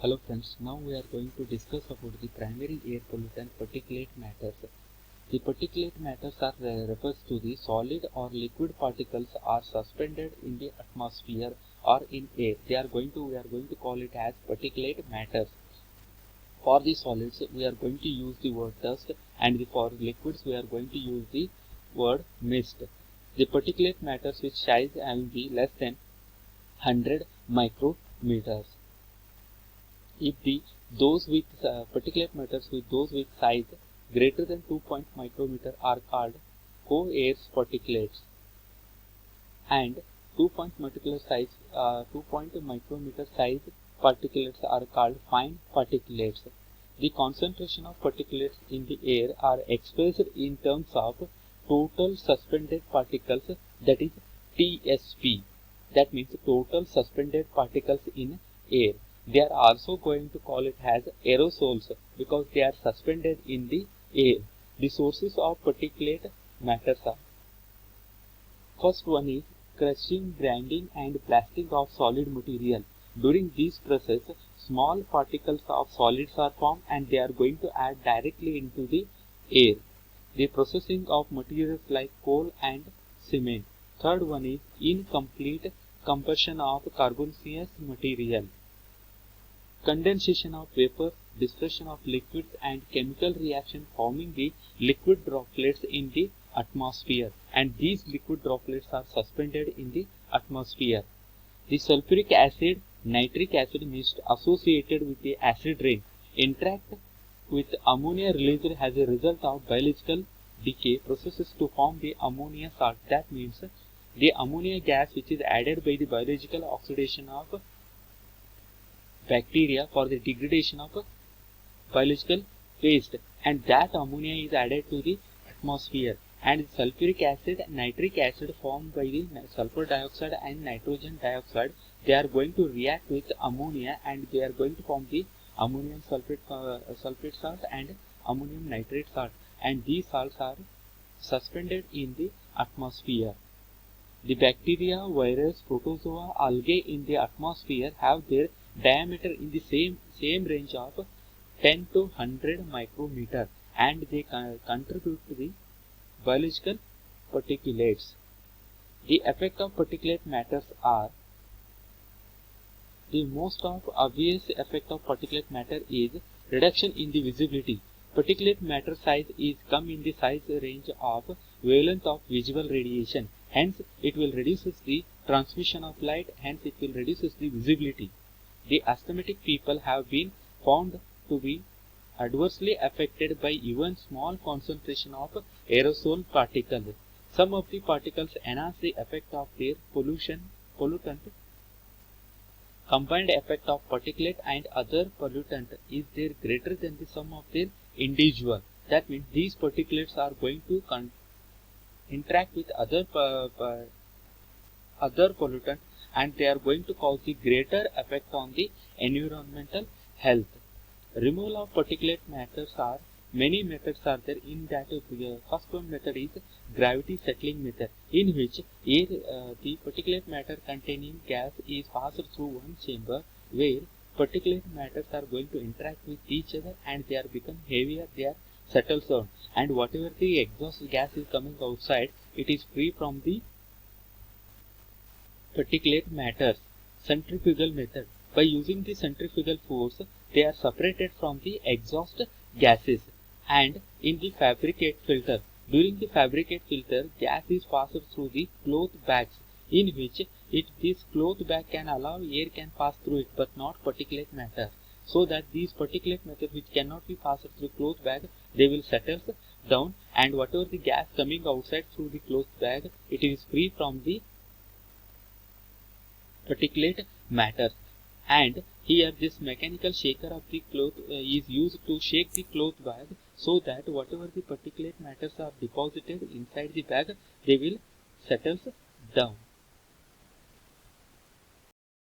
Hello friends, now we are going to discuss about the primary air pollutant particulate matters. The particulate matters are refers to the solid or liquid particles are suspended in the atmosphere or in air. We are going to call it as particulate matters. For the solids we are going to use the word dust, and for liquids we are going to use the word mist. The particulate matters which size will be less than 100 micrometers. If those with particulate matters with those with size greater than 2 micrometer are called co-air particulates, and 2 micrometer size particulates are called fine particulates. The concentration of particulates in the air are expressed in terms of total suspended particles, that is TSP. That means total suspended particles in air. They are also going to call it as aerosols because they are suspended in the air. The sources of particulate matters are: first one is crushing, grinding and blasting of solid material. During this process, small particles of solids are formed and they are going to add directly into the air. The processing of materials like coal and cement. Third one is incomplete combustion of carbonaceous material. Condensation of vapor, dispersion of liquids and chemical reaction forming the liquid droplets in the atmosphere, and these liquid droplets are suspended in the atmosphere. The sulfuric acid, nitric acid mist associated with the acid rain interact with ammonia released as a result of biological decay processes to form the ammonia salt. That means the ammonia gas which is added by the biological oxidation of bacteria for the degradation of biological waste, and that ammonia is added to the atmosphere, and sulfuric acid and nitric acid formed by the sulfur dioxide and nitrogen dioxide, they are going to react with ammonia and they are going to form the ammonium sulfate salt and ammonium nitrate salt, and these salts are suspended in the atmosphere. The bacteria, virus, protozoa, algae in the atmosphere have their diameter in the same range of 10 to 100 micrometer, and they contribute to the biological particulates. The effect of particulate matters are: the most obvious effect of particulate matter is reduction in the visibility. Particulate matter size is come in the size range of wavelength of visible radiation. Hence, it will reduces the transmission of light. Hence, it will reduces the visibility. The asthmatic people have been found to be adversely affected by even small concentration of aerosol particles. Some of the particles enhance the effect of their pollutant. Combined effect of particulate and other pollutant is there greater than the sum of their individual. That means these particulates are going to interact with other pollutant, and they are going to cause the greater effect on the environmental health. Removal of particulate matters are many methods are there. In that, first one method is gravity settling method, in which the particulate matter containing gas is passed through one chamber where particulate matters are going to interact with each other and they are become heavier, they are settled down, and whatever the exhaust gas is coming outside, it is free from the particulate matters. Centrifugal method. By using the centrifugal force, they are separated from the exhaust gases. And in the fabricate filter, during the fabricate filter, gas is passed through the cloth bags, in which this cloth bag can allow air can pass through it, but not particulate matter. So that these particulate matter which cannot be passed through cloth bag, they will settle down, and whatever the gas coming outside through the cloth bag, it is free from the particulate matters. And here this mechanical shaker of the cloth is used to shake the cloth bag, so that whatever the particulate matters are deposited inside the bag, they will settle down.